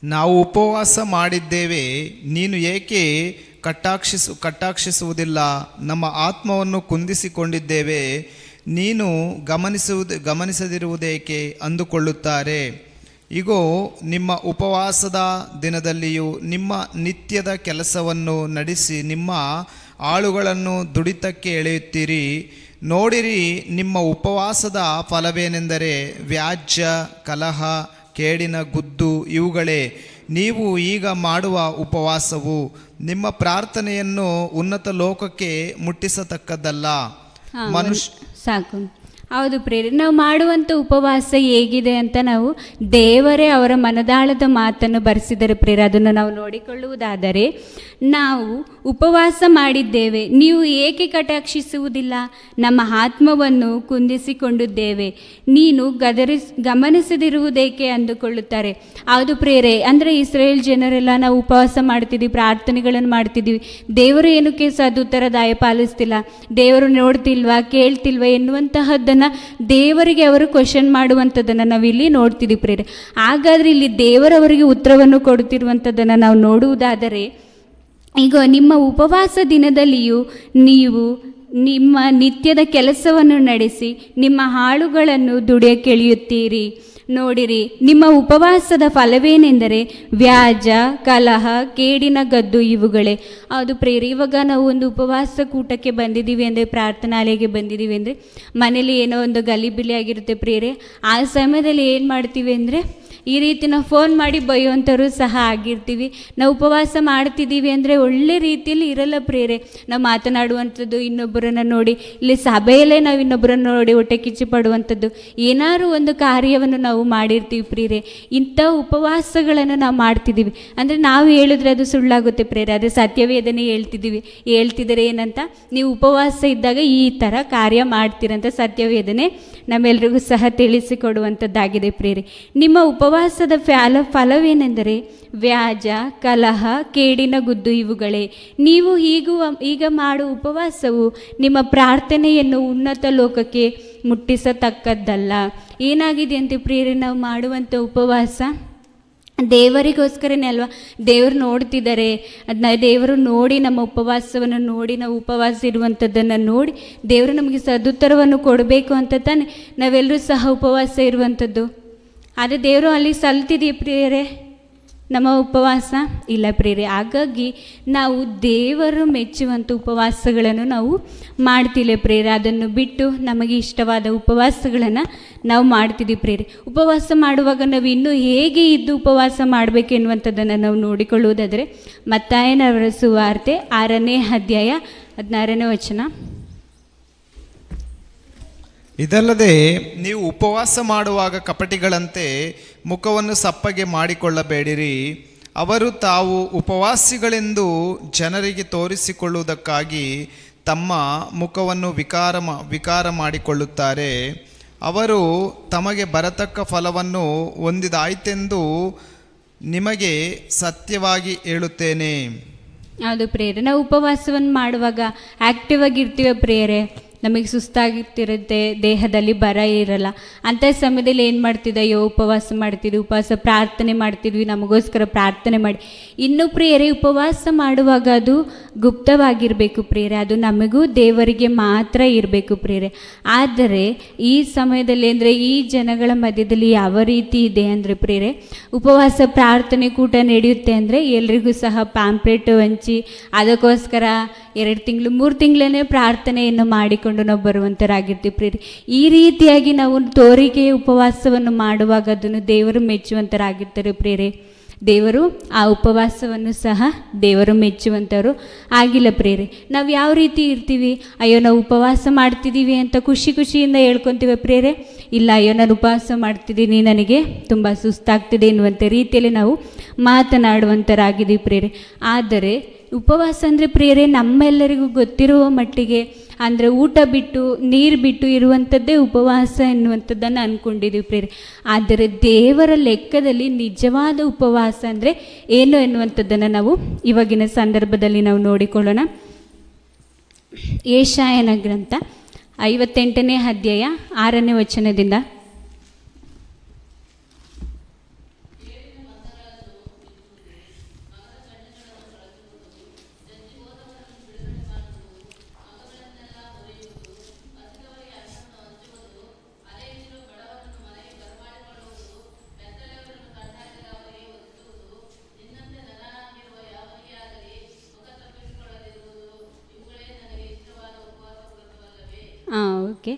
ನಾವು ಉಪವಾಸ ಮಾಡಿದ್ದೇವೆ, ನೀನು ಏಕೆ ಕಟಾಕ್ಷಿಸುವುದಿಲ್ಲ, ನಮ್ಮ ಆತ್ಮವನ್ನು ಕುಂದಿಸಿಕೊಂಡಿದ್ದೇವೆ, ನೀನು ಗಮನಿಸದಿರುವುದೇಕೆ ಅಂದುಕೊಳ್ಳುತ್ತಾರೆ. ಇಗೋ, ನಿಮ್ಮ ಉಪವಾಸದ ದಿನದಲ್ಲಿಯೂ ನಿಮ್ಮ ನಿತ್ಯದ ಕೆಲಸವನ್ನು ನಡೆಸಿ ನಿಮ್ಮ ಆಳುಗಳನ್ನು ದುಡಿತಕ್ಕೆ ಎಳೆಯುತ್ತೀರಿ. ನೋಡಿರಿ, ನಿಮ್ಮ ಉಪವಾಸದ ಫಲವೇನೆಂದರೆ ವ್ಯಾಜ್ಯ, ಕಲಹ, ಕೇಡಿನ ಗುದ್ದು ಇವುಗಳೇ. ನೀವು ಈಗ ಮಾಡುವ ಉಪವಾಸವು ನಿಮ್ಮ ಪ್ರಾರ್ಥನೆಯನ್ನು ಉನ್ನತ ಲೋಕಕ್ಕೆ ಮುಟ್ಟಿಸತಕ್ಕದ್ದಲ್ಲ. ಸಾಕು. ಹೌದು ಪ್ರೇರೆ, ನಾವು ಮಾಡುವಂಥ ಉಪವಾಸ ಹೇಗಿದೆ ಅಂತ ನಾವು ದೇವರೇ ಅವರ ಮನದಾಳದ ಮಾತನ್ನು ಬರೆಸಿದರೆ ಪ್ರೇರೆ, ಅದನ್ನು ನಾವು ನೋಡಿಕೊಳ್ಳುವುದಾದರೆ, ನಾವು ಉಪವಾಸ ಮಾಡಿದ್ದೇವೆ, ನೀವು ಏಕೆ ಕಟಾಕ್ಷಿಸುವುದಿಲ್ಲ, ನಮ್ಮ ಆತ್ಮವನ್ನು ಕುಂದಿಸಿಕೊಂಡಿದ್ದೇವೆ, ನೀನು ಗಮನಿಸದಿರುವುದೇಕೆ ಅಂದುಕೊಳ್ಳುತ್ತಾರೆ. ಹೌದು ಪ್ರೇರೆ, ಅಂದರೆ ಇಸ್ರೇಲ್ ಜನರೆಲ್ಲ ನಾವು ಉಪವಾಸ ಮಾಡ್ತಿದ್ದೀವಿ, ಪ್ರಾರ್ಥನೆಗಳನ್ನು ಮಾಡ್ತಿದ್ದೀವಿ, ದೇವರು ಏನಕ್ಕೆ ಸದುತ್ತರ ಪಾಲಿಸ್ತಿಲ್ಲ, ದೇವರು ನೋಡ್ತಿಲ್ವಾ, ಕೇಳ್ತಿಲ್ವಾ ಎನ್ನುವಂತಹದ್ದನ್ನು ದೇವರಿಗೆ ಅವರು ಕ್ವಶನ್ ಮಾಡುವಂಥದ್ದನ್ನು ನಾವು ಇಲ್ಲಿ ನೋಡ್ತಿದ್ದೀವಿ ಪ್ರೇರೆ. ಹಾಗಾದರೆ ಇಲ್ಲಿ ದೇವರವರಿಗೆ ಉತ್ತರವನ್ನು ಕೊಡುತ್ತಿರುವಂಥದ್ದನ್ನು ನಾವು ನೋಡುವುದಾದರೆ, ಈಗ ನಿಮ್ಮ ಉಪವಾಸ ದಿನದಲ್ಲಿಯೂ ನೀವು ನಿಮ್ಮ ನಿತ್ಯದ ಕೆಲಸವನ್ನು ನಡೆಸಿ ನಿಮ್ಮ ಆಳುಗಳನ್ನು ದುಡಿಯಕ್ಕೆಳೆಯುತ್ತೀರಿ. ನೋಡಿರಿ, ನಿಮ್ಮ ಉಪವಾಸದ ಫಲವೇನೆಂದರೆ ವ್ಯಾಜ, ಕಲಹ, ಕೇಡಿನ ಗದ್ದು ಇವುಗಳೇ. ಅದು ಪ್ರೇರಿ, ಇವಾಗ ನಾವು ಒಂದು ಉಪವಾಸ ಕೂಟಕ್ಕೆ ಬಂದಿದ್ದೀವಿ ಅಂದರೆ, ಪ್ರಾರ್ಥನಾಲಯಕ್ಕೆ ಬಂದಿದ್ದೀವಿ ಅಂದರೆ, ಮನೇಲಿ ಏನೋ ಒಂದು ಗಲಿಬಿಲಿ ಆಗಿರುತ್ತೆ ಪ್ರೇರೆ. ಆ ಸಮಯದಲ್ಲಿ ಏನು ಮಾಡ್ತೀವಿ ಅಂದರೆ, ಈ ರೀತಿ ನಾವು ಫೋನ್ ಮಾಡಿ ಬೈಯುವಂಥವ್ರು ಸಹ ಆಗಿರ್ತೀವಿ. ನಾವು ಉಪವಾಸ ಮಾಡ್ತಿದ್ದೀವಿ ಅಂದರೆ ಒಳ್ಳೆ ರೀತಿಯಲ್ಲಿ ಇರಲ್ಲ ಪ್ರೇರೆ. ನಾವು ಮಾತನಾಡುವಂಥದ್ದು ಇನ್ನೊಬ್ಬರನ್ನು ನೋಡಿ, ಇಲ್ಲಿ ಸಭೆಯಲ್ಲೇ ನಾವು ಇನ್ನೊಬ್ಬರನ್ನು ನೋಡಿ ಹೊಟ್ಟೆ ಕಿಚ್ಚು ಪಡುವಂಥದ್ದು, ಏನಾದ್ರು ಒಂದು ಕಾರ್ಯವನ್ನು ನಾವು ಮಾಡಿರ್ತೀವಿ ಪ್ರೇರೆ. ಇಂಥ ಉಪವಾಸಗಳನ್ನು ನಾವು ಮಾಡ್ತಿದ್ದೀವಿ ಅಂದರೆ ನಾವು ಹೇಳಿದ್ರೆ ಅದು ಸುಳ್ಳಾಗುತ್ತೆ ಪ್ರೇರೆ, ಅದೇ ಸತ್ಯವೇದನೆ ಹೇಳ್ತಿದ್ದಾರೆ ಏನಂತ, ನೀವು ಉಪವಾಸ ಇದ್ದಾಗ ಈ ಥರ ಕಾರ್ಯ ಮಾಡ್ತೀರಂತ ಸತ್ಯವೇದನೆ ನಮ್ಮೆಲ್ರಿಗೂ ಸಹ ತಿಳಿಸಿಕೊಡುವಂಥದ್ದಾಗಿದೆ ಪ್ರೇರೆ. ನಿಮ್ಮ ಉಪವಾಸದ ಫಲವೇನೆಂದರೆ ವ್ಯಾಜ, ಕಲಹ, ಕೇಡಿನ ಗುದ್ದು ಇವುಗಳೇ. ನೀವು ಈಗ ಮಾಡುವ ಉಪವಾಸವು ನಿಮ್ಮ ಪ್ರಾರ್ಥನೆಯನ್ನು ಉನ್ನತ ಲೋಕಕ್ಕೆ ಮುಟ್ಟಿಸತಕ್ಕದ್ದಲ್ಲ. ಏನಾಗಿದೆ ಅಂತ ಪ್ರೇರೆ, ನಾವು ಮಾಡುವಂಥ ಉಪವಾಸ ದೇವರಿಗೋಸ್ಕರನೇ ಅಲ್ವಾ, ದೇವರು ನೋಡ್ತಿದ್ದಾರೆ, ಅದನ್ನ ದೇವರು ನೋಡಿ ನಮ್ಮ ಉಪವಾಸವನ್ನು ನೋಡಿ, ನಾವು ಉಪವಾಸ ಇರುವಂಥದ್ದನ್ನು ನೋಡಿ ದೇವರು ನಮಗೆ ಸದುತ್ತರವನ್ನು ಕೊಡಬೇಕು ಅಂತ ತಾನೆ ನಾವೆಲ್ಲರೂ ಸಹ ಉಪವಾಸ ಇರುವಂಥದ್ದು. ಆದರೆ ದೇವರು ಅಲ್ಲಿ ಸಲ್ತಿದೆಯೇ ಪ್ರಿಯರೇ ನಮ್ಮ ಉಪವಾಸ? ಇಲ್ಲ ಪ್ರಿಯರೇ. ಹಾಗಾಗಿ ನಾವು ದೇವರು ಮೆಚ್ಚುವಂಥ ಉಪವಾಸಗಳನ್ನು ನಾವು ಮಾಡ್ತಿಲ್ಲ ಪ್ರಿಯರೇ. ಅದನ್ನು ಬಿಟ್ಟು ನಮಗೆ ಇಷ್ಟವಾದ ಉಪವಾಸಗಳನ್ನು ನಾವು ಮಾಡ್ತಿದ್ದೀವಿ ಪ್ರಿಯರೇ. ಉಪವಾಸ ಮಾಡುವಾಗ ನಾವು ಇನ್ನೂ ಹೇಗೆ ಇದ್ದು ಉಪವಾಸ ಮಾಡಬೇಕು ಎನ್ನುವಂಥದ್ದನ್ನು ನಾವು ನೋಡಿಕೊಳ್ಳುವುದಾದರೆ, ಮತ್ತಾಯನವರ ಸುವಾರ್ತೆ 6ನೇ ಅಧ್ಯಾಯ 16ನೇ ವಚನ. ಇದಲ್ಲದೆ ನೀವು ಉಪವಾಸ ಮಾಡುವಾಗ ಕಪಟಿಗಳಂತೆ ಮುಖವನ್ನು ಸಪ್ಪಗೆ ಮಾಡಿಕೊಳ್ಳಬೇಡಿರಿ. ಅವರು ತಾವು ಉಪವಾಸಿಗಳೆಂದು ಜನರಿಗೆ ತೋರಿಸಿಕೊಳ್ಳುವುದಕ್ಕಾಗಿ ತಮ್ಮ ಮುಖವನ್ನು ವಿಕಾರ ಮಾಡಿಕೊಳ್ಳುತ್ತಾರೆ. ಅವರು ತಮಗೆ ಬರತಕ್ಕ ಫಲವನ್ನು ಹೊಂದಿದಾಯ್ತೆಂದು ನಿಮಗೆ ಸತ್ಯವಾಗಿ ಹೇಳುತ್ತೇನೆ. ಹೌದು ಪ್ರೇರೆ, ನಾವು ಉಪವಾಸವನ್ನು ಮಾಡುವಾಗ ಆ್ಯಕ್ಟಿವ್ ಆಗಿರ್ತೀವಿ ಪ್ರೇರೆ, ನಮಗೆ ಸುಸ್ತಾಗಿರ್ತಿರುತ್ತೆ, ದೇಹದಲ್ಲಿ ಬರ ಇರಲ್ಲ. ಅಂಥ ಸಮಯದಲ್ಲಿ ಏನು ಮಾಡ್ತಿದ್ದೆ, ಅಯ್ಯೋ ಉಪವಾಸ ಮಾಡ್ತಿದ್ವಿ, ಉಪವಾಸ ಪ್ರಾರ್ಥನೆ ಮಾಡ್ತಿದ್ವಿ, ನಮಗೋಸ್ಕರ ಪ್ರಾರ್ಥನೆ ಮಾಡಿ. ಇನ್ನು ಪ್ರಿಯರೇ, ಉಪವಾಸ ಮಾಡುವಾಗ ಅದು ಗುಪ್ತವಾಗಿರಬೇಕು ಪ್ರಿಯರೇ, ಅದು ನಮಗೂ ದೇವರಿಗೆ ಮಾತ್ರ ಇರಬೇಕು ಪ್ರಿಯರೇ. ಆದರೆ ಈ ಸಮಯದಲ್ಲಿ ಅಂದರೆ ಈ ಜನಗಳ ಮಧ್ಯದಲ್ಲಿ ಯಾವ ರೀತಿ ಇದೆ ಅಂದರೆ ಪ್ರಿಯರೇ, ಉಪವಾಸ ಪ್ರಾರ್ಥನೆ ಕೂಟ ನಡೆಯುತ್ತೆ ಅಂದರೆ ಎಲ್ರಿಗೂ ಸಹ ಪ್ಯಾಂಪ್ಲೆಟ್ ಹಂಚಿ ಅದಕ್ಕೋಸ್ಕರ 2 ತಿಂಗಳು 3 ತಿಂಗಳೇ ಪ್ರಾರ್ಥನೆಯನ್ನು ಮಾಡಿಕೊಂಡು ನಾವು ಬರುವಂಥರಾಗಿರ್ತೀವಿ ಪ್ರಿಯರೇ. ಈ ರೀತಿಯಾಗಿ ನಾವು ತೋರಿಕೆ ಉಪವಾಸವನ್ನು ಮಾಡುವಾಗ ಅದನ್ನು ದೇವರು ಮೆಚ್ಚುವಂಥರಾಗಿರ್ತಾರೆ ಪ್ರಿಯರೇ. ದೇವರು ಆ ಉಪವಾಸವನ್ನು ಸಹ ದೇವರು ಮೆಚ್ಚುವಂಥವ್ರು ಆಗಿಲ್ಲ ಪ್ರಿಯರೇ. ನಾವು ಯಾವ ರೀತಿ ಇರ್ತೀವಿ, ಅಯ್ಯೋ ನಾವು ಉಪವಾಸ ಮಾಡ್ತಿದ್ದೀವಿ ಅಂತ ಖುಷಿಯಿಂದ ಹೇಳ್ಕೊತೀವಿ ಪ್ರಿಯರೇ. ಇಲ್ಲ, ಅಯ್ಯೋ ನಾನು ಉಪವಾಸ ಮಾಡ್ತಿದ್ದೀನಿ, ನನಗೆ ತುಂಬ ಸುಸ್ತಾಗ್ತಿದೆ ಎನ್ನುವಂಥ ರೀತಿಯಲ್ಲಿ ನಾವು ಮಾತನಾಡುವಂಥರಾಗಿದ್ದೀವಿ ಪ್ರಿಯರೇ. ಆದರೆ ಉಪವಾಸ ಅಂದರೆ ಪ್ರಿಯರೇ, ನಮ್ಮೆಲ್ಲರಿಗೂ ಗೊತ್ತಿರುವ ಮಟ್ಟಿಗೆ ಅಂದರೆ ಊಟ ಬಿಟ್ಟು ನೀರು ಬಿಟ್ಟು ಇರುವಂಥದ್ದೇ ಉಪವಾಸ ಎನ್ನುವಂಥದ್ದನ್ನು ಅಂದ್ಕೊಂಡಿದ್ದೀವಿ ಪ್ರಿಯರೇ. ಆದರೆ ದೇವರ ಲೆಕ್ಕದಲ್ಲಿ ನಿಜವಾದ ಉಪವಾಸ ಅಂದರೆ ಏನು ಎನ್ನುವಂಥದ್ದನ್ನು ನಾವು ಇವಾಗಿನ ಸಂದರ್ಭದಲ್ಲಿ ನಾವು ನೋಡಿಕೊಳ್ಳೋಣ. ಯೆಶಾಯನ ಗ್ರಂಥ 58ನೇ ಅಧ್ಯಾಯ 6ನೇ ವಚನದಿಂದ. ಓಕೆ,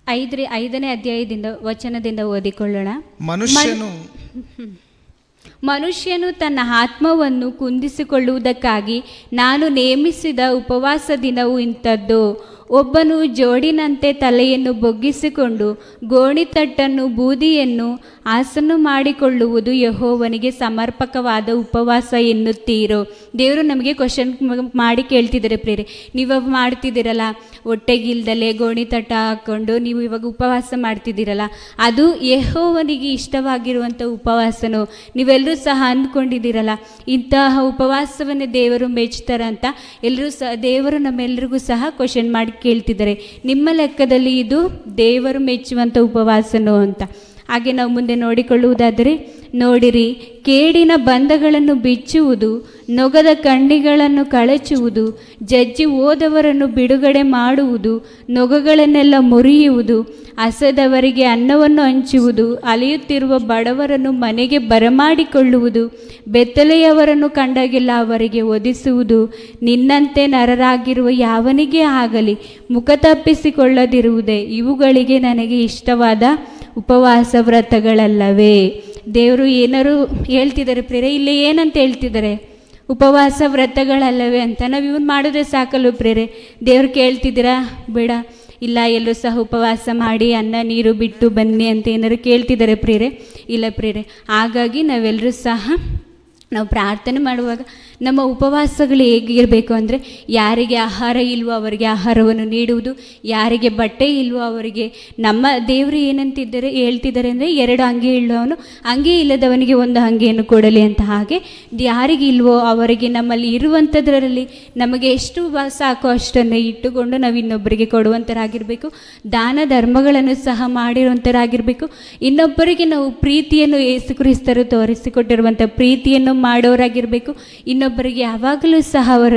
5ನೇ ಅಧ್ಯಾಯದಿಂದ ವಚನದಿಂದ ಓದಿಕೊಳ್ಳೋಣ. ಮನುಷ್ಯನು ತನ್ನ ಆತ್ಮವನ್ನು ಕುಂದಿಸಿಕೊಳ್ಳುವುದಕ್ಕಾಗಿ ನಾನು ನೇಮಿಸಿದ ಉಪವಾಸ ದಿನವು ಇಂಥದ್ದು. ಒಬ್ಬನು ಜೋಡಿನಂತೆ ತಲೆಯನ್ನು ಬೊಗ್ಗಿಸಿಕೊಂಡು ಗೋಣಿತಟ್ಟನ್ನು ಬೂದಿಯನ್ನು ಆಸನ್ನು ಮಾಡಿಕೊಳ್ಳುವುದು ಯೆಹೋವನಿಗೆ ಸಮರ್ಪಕವಾದ ಉಪವಾಸ ಎನ್ನುತ್ತೀರೋ? ದೇವರು ನಮಗೆ ಕ್ವಶನ್ ಮಾಡಿ ಕೇಳ್ತಿದ್ದಾರೆ ಪ್ರೇರೆ, ನೀವು ಮಾಡ್ತಿದ್ದೀರಲ್ಲ ಹೊಟ್ಟೆಗಿಲ್ದಲೆ ಗೋಣಿತಟ್ಟ ಹಾಕ್ಕೊಂಡು ನೀವು ಇವಾಗ ಉಪವಾಸ ಮಾಡ್ತಿದ್ದೀರಲ್ಲ, ಅದು ಯೆಹೋವನಿಗೆ ಇಷ್ಟವಾಗಿರುವಂಥ ಉಪವಾಸನೋ? ನೀವೆಲ್ಲರೂ ಸಹ ಅಂದ್ಕೊಂಡಿದ್ದೀರಲ್ಲ ಇಂತಹ ಉಪವಾಸವನ್ನೇ ದೇವರು ಮೆಚ್ತಾರಂತ ಎಲ್ಲರೂ ಸಹ ದೇವರು ನಮ್ಮೆಲ್ಲರಿಗೂ ಸಹ ಕ್ವಶನ್ ಮಾಡಿ ಕೇಳ್ತಿದ್ದಾರೆ. ನಿಮ್ಮ ಲೆಕ್ಕದಲ್ಲಿ ಇದು ದೇವರು ಮೆಚ್ಚುವಂಥ ಉಪವಾಸನೋ ಅಂತ. ಹಾಗೆ ನಾವು ಮುಂದೆ ನೋಡಿಕೊಳ್ಳುವುದಾದರೆ, ನೋಡಿರಿ, ಕೇಡಿನ ಬಂಧಗಳನ್ನು ಬಿಚ್ಚುವುದು, ನೊಗದ ಕಣ್ಣಿಗಳನ್ನು ಕಳಚುವುದು, ಜಜ್ಜಿ ಹೋದವರನ್ನು ಬಿಡುಗಡೆ ಮಾಡುವುದು, ನೊಗಗಳನ್ನೆಲ್ಲ ಮುರಿಯುವುದು, ಹಸದವರಿಗೆ ಅನ್ನವನ್ನು ಹಂಚುವುದು, ಅಲೆಯುತ್ತಿರುವ ಬಡವರನ್ನು ಮನೆಗೆ ಬರಮಾಡಿಕೊಳ್ಳುವುದು, ಬೆತ್ತಲೆಯವರನ್ನು ಕಂಡಾಗೆಲ್ಲ ಅವರಿಗೆ ಒದಿಸುವುದು, ನಿನ್ನಂತೆ ನರರಾಗಿರುವ ಯಾವನಿಗೆ ಆಗಲಿ ಮುಖ ತಪ್ಪಿಸಿಕೊಳ್ಳದಿರುವುದೇ ಇವುಗಳಿಗೆ ನನಗೆ ಇಷ್ಟವಾದ ಉಪವಾಸ ವ್ರತಗಳಲ್ಲವೇ? ದೇವರು ಏನಾರು ಹೇಳ್ತಿದ್ದಾರೆ ಪ್ರೇರೆ, ಇಲ್ಲಿ ಏನಂತ ಹೇಳ್ತಿದ್ದಾರೆ? ಉಪವಾಸ ವ್ರತಗಳಲ್ಲವೇ ಅಂತ. ನಾವು ಇವನು ಮಾಡಿದ್ರೆ ಸಾಕಲ್ವ ಪ್ರೇರೆ? ದೇವ್ರು ಕೇಳ್ತಿದ್ದೀರಾ? ಬೇಡ, ಇಲ್ಲ, ಎಲ್ಲರೂ ಸಹ ಉಪವಾಸ ಮಾಡಿ ಅನ್ನ ನೀರು ಬಿಟ್ಟು ಬನ್ನಿ ಅಂತ ಏನಾರು ಕೇಳ್ತಿದ್ದಾರೆ ಪ್ರೇರೆ? ಇಲ್ಲ ಪ್ರೇರೆ. ಹಾಗಾಗಿ ನಾವೆಲ್ಲರೂ ಸಹ ನಾವು ಪ್ರಾರ್ಥನೆ ಮಾಡುವಾಗ ನಮ್ಮ ಉಪವಾಸಗಳು ಹೇಗಿರಬೇಕು ಅಂದರೆ, ಯಾರಿಗೆ ಆಹಾರ ಇಲ್ವೋ ಅವರಿಗೆ ಆಹಾರವನ್ನು ನೀಡುವುದು, ಯಾರಿಗೆ ಬಟ್ಟೆ ಇಲ್ವೋ ಅವರಿಗೆ ನಮ್ಮ ದೇವರು ಹೇಳ್ತಿದ್ದಾರೆ ಅಂದರೆ 2 ಅಂಗಿ ಇಲ್ಲವನು ಅಂಗಿ ಇಲ್ಲದವನಿಗೆ 1 ಅಂಗಿಯನ್ನು ಕೊಡಲಿ ಅಂತ. ಹಾಗೆ ಯಾರಿಗೆ ಇಲ್ವೋ ಅವರಿಗೆ ನಮ್ಮಲ್ಲಿ ಇರುವಂಥದ್ರಲ್ಲಿ ನಮಗೆ ಎಷ್ಟು ಸಾಕೋ ಅಷ್ಟನ್ನು ಇಟ್ಟುಕೊಂಡು ನಾವು ಇನ್ನೊಬ್ಬರಿಗೆ ಕೊಡುವಂಥರಾಗಿರಬೇಕು. ದಾನ ಧರ್ಮಗಳನ್ನು ಸಹ ಮಾಡಿರುವಂಥರಾಗಿರಬೇಕು. ಇನ್ನೊಬ್ಬರಿಗೆ ನಾವು ಪ್ರೀತಿಯನ್ನು ಯೇಸು ಕ್ರಿಸ್ತರು ತೋರಿಸಿಕೊಟ್ಟಿರುವಂಥ ಪ್ರೀತಿಯನ್ನು ಮಾಡೋರಾಗಿರಬೇಕು. ಇನ್ನೊಬ್ಬರಿಗೆ ಯಾವಾಗಲೂ ಸಹ ಅವರ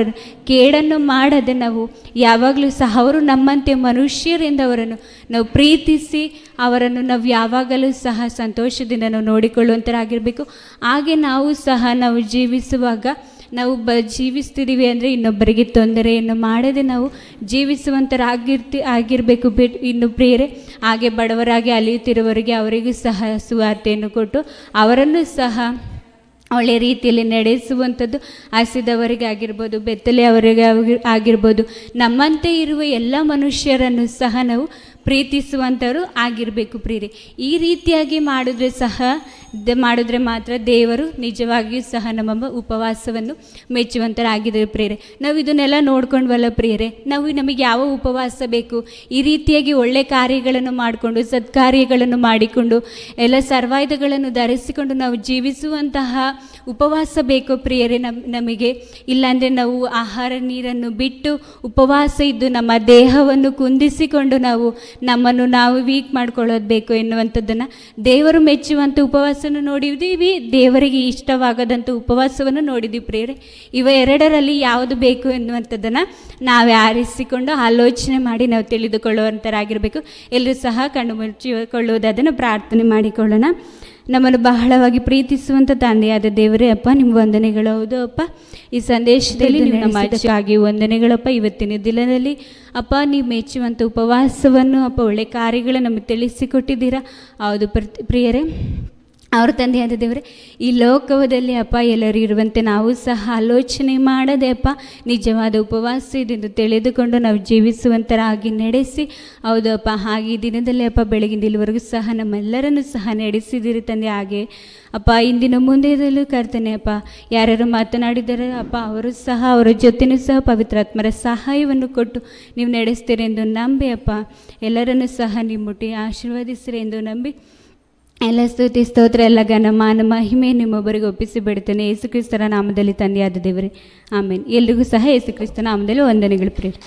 ಕೇಡನ್ನು ಮಾಡದೆ ನಾವು ಯಾವಾಗಲೂ ಸಹ ಅವರು ನಮ್ಮಂತೆ ಮನುಷ್ಯರಿಂದ ಅವರನ್ನು ನಾವು ಪ್ರೀತಿಸಿ ಅವರನ್ನು ನಾವು ಯಾವಾಗಲೂ ಸಹ ಸಂತೋಷದಿಂದ ನಾವು ನೋಡಿಕೊಳ್ಳುವಂಥರಾಗಿರಬೇಕು. ಹಾಗೆ ನಾವು ಸಹ ನಾವು ಜೀವಿಸುವಾಗ ನಾವು ಜೀವಿಸ್ತಿದ್ದೀವಿ ಅಂದರೆ ಇನ್ನೊಬ್ಬರಿಗೆ ತೊಂದರೆಯನ್ನು ಮಾಡದೆ ನಾವು ಆಗಿರಬೇಕು. ಇನ್ನು ಪ್ರಿಯರೇ, ಹಾಗೆ ಬಡವರಾಗಿ ಅಲಿಯುತ್ತಿರುವವರಿಗೆ ಅವರಿಗೂ ಸಹ ಸುವಾರ್ತೆಯನ್ನು ಕೊಟ್ಟು ಅವರನ್ನು ಸಹ ಒಳ್ಳೆಯ ರೀತಿಯಲ್ಲಿ ನಡೆಸುವಂಥದ್ದು, ಹಸಿದವರಿಗೆ ಆಗಿರ್ಬೋದು, ಬೆತ್ತಲೆ ಅವರಿಗೆ ಆಗಿರ್ಬೋದು, ನಮ್ಮಂತೆ ಇರುವ ಎಲ್ಲ ಮನುಷ್ಯರನ್ನು ಸಹ ನಾವು ಪ್ರೀತಿಸುವಂಥವರು ಆಗಿರಬೇಕು ಪ್ರಿಯರೇ. ಈ ರೀತಿಯಾಗಿ ಮಾಡಿದ್ರೆ ಮಾತ್ರ ದೇವರು ನಿಜವಾಗಿಯೂ ಸಹ ನಮ್ಮ ಉಪವಾಸವನ್ನು ಮೆಚ್ಚುವಂಥರಾಗಿದ್ದಾರೆ ಪ್ರಿಯರೇ. ನಾವು ಇದನ್ನೆಲ್ಲ ನೋಡ್ಕೊಂಡ್ವಲ್ಲ ಪ್ರಿಯರೇ, ನಮಗೆ ಯಾವ ಉಪವಾಸ ಬೇಕು? ಈ ರೀತಿಯಾಗಿ ಒಳ್ಳೆ ಕಾರ್ಯಗಳನ್ನು ಮಾಡಿಕೊಂಡು ಸತ್ಕಾರ್ಯಗಳನ್ನು ಮಾಡಿಕೊಂಡು ಎಲ್ಲ ಸರ್ವಾಯುಧಗಳನ್ನು ಧರಿಸಿಕೊಂಡು ನಾವು ಜೀವಿಸುವಂತಹ ಉಪವಾಸ ಬೇಕು ಪ್ರಿಯರೇ ನಮಗೆ. ಇಲ್ಲಾಂದರೆ ನಾವು ಆಹಾರ ನೀರನ್ನು ಬಿಟ್ಟು ಉಪವಾಸ ಇದ್ದು ನಮ್ಮ ದೇಹವನ್ನು ಕುಂದಿಸಿಕೊಂಡು ನಮ್ಮನ್ನು ನಾವು ವೀಕ್ ಮಾಡ್ಕೊಳ್ಳೋದು ಬೇಕು ಎನ್ನುವಂಥದ್ದನ್ನು, ದೇವರು ಮೆಚ್ಚುವಂಥ ಉಪವಾಸನ ನೋಡಿದ್ದೀವಿ, ದೇವರಿಗೆ ಇಷ್ಟವಾಗದಂಥ ಉಪವಾಸವನ್ನು ನೋಡಿದ್ದೀವಿ ಪ್ರಿಯರೇ. ಎರಡರಲ್ಲಿ ಯಾವುದು ಬೇಕು ಎನ್ನುವಂಥದ್ದನ್ನು ನಾವೇ ಆರಿಸಿಕೊಂಡು ಆಲೋಚನೆ ಮಾಡಿ ನಾವು ತಿಳಿದುಕೊಳ್ಳುವಂಥರಾಗಿರಬೇಕು. ಎಲ್ಲರೂ ಸಹ ಕಣ್ಣು ಮುಚ್ಚಿಕೊಳ್ಳುವುದನ್ನು ಪ್ರಾರ್ಥನೆ ಮಾಡಿಕೊಳ್ಳೋಣ. ನಮ್ಮನ್ನು ಬಹಳವಾಗಿ ಪ್ರೀತಿಸುವಂಥ ತಂದೆಯಾದ ದೇವರೇ ಅಪ್ಪ, ನಿಮ್ಮ ವಂದನೆಗಳು. ಹೌದು ಅಪ್ಪ, ಈ ಸಂದೇಶದಲ್ಲಿ ನೀವು ನಮ್ಮ ಅಜ್ಜಾಗಿ ವಂದನೆಗಳಪ್ಪ. ಇವತ್ತಿನ ದಿನದಲ್ಲಿ ಅಪ್ಪ, ನೀವು ಮೆಚ್ಚುವಂಥ ಉಪವಾಸವನ್ನು ಅಪ್ಪ, ಒಳ್ಳೆ ಕಾರ್ಯಗಳನ್ನು ನಮಗೆ ತಿಳಿಸಿಕೊಟ್ಟಿದ್ದೀರಾ. ಹೌದು ಪ್ರಿಯರೇ, ಅವ್ರ ತಂದೆಯಾದ ದೇವರೇ, ಈ ಲೋಕದಲ್ಲಿ ಅಪ್ಪ ಎಲ್ಲರೂ ಇರುವಂತೆ ನಾವು ಸಹ ಆಲೋಚನೆ ಮಾಡದೆ ಅಪ್ಪ ನಿಜವಾದ ಉಪವಾಸ ಇದೆಂದು ತಿಳಿದುಕೊಂಡು ನಾವು ಜೀವಿಸುವಂತರಾಗಿ ನಡೆಸಿ. ಹೌದು ಅಪ್ಪ, ಹಾಗೆ ಈ ದಿನದಲ್ಲಿ ಅಪ್ಪ ಬೆಳಗಿನ ಇಲ್ಲಿವರೆಗೂ ಸಹ ನಮ್ಮೆಲ್ಲರನ್ನು ಸಹ ನಡೆಸಿದಿರಿ ತಂದೆ. ಹಾಗೆ ಅಪ್ಪ ಇಂದಿನ ಮುಂದೆಯಲ್ಲೂ ಕರ್ತನೆ ಅಪ್ಪ, ಯಾರ್ಯಾರು ಮಾತನಾಡಿದರೆ ಅಪ್ಪ ಅವರು ಸಹ ಅವರ ಜೊತೆಯೂ ಸಹ ಪವಿತ್ರಾತ್ಮರ ಸಹಾಯವನ್ನು ಕೊಟ್ಟು ನೀವು ನಡೆಸ್ತೀರಿ ಎಂದು ನಂಬಿ ಅಪ್ಪ ಎಲ್ಲರನ್ನೂ ಸಹ ನೀವು ಮುಟ್ಟಿ ಆಶೀರ್ವದಿಸಿರಿ ಎಂದು ನಂಬಿ ಎಲ್ಲ ಸ್ತುತಿ ಸ್ತೋತ್ರ ಎಲ್ಲ ಘನ ಮಾನ ಮಹಿಮೆ ನಿಮ್ಮೊಬ್ಬರಿಗೆ ಒಪ್ಪಿಸಿ ಬಿಡ್ತೇನೆ ಯೇಸು ಕ್ರಿಸ್ತರ ನಾಮದಲ್ಲಿ ತಂದೆಯಾದ ದೇವರೇ, ಆಮೇನ್. ಎಲ್ರಿಗೂ ಸಹ ಯೇಸು ಕ್ರಿಸ್ತ ನಾಮದಲ್ಲಿ ವಂದನೆಗಳು ಪ್ರಿಯರೇ.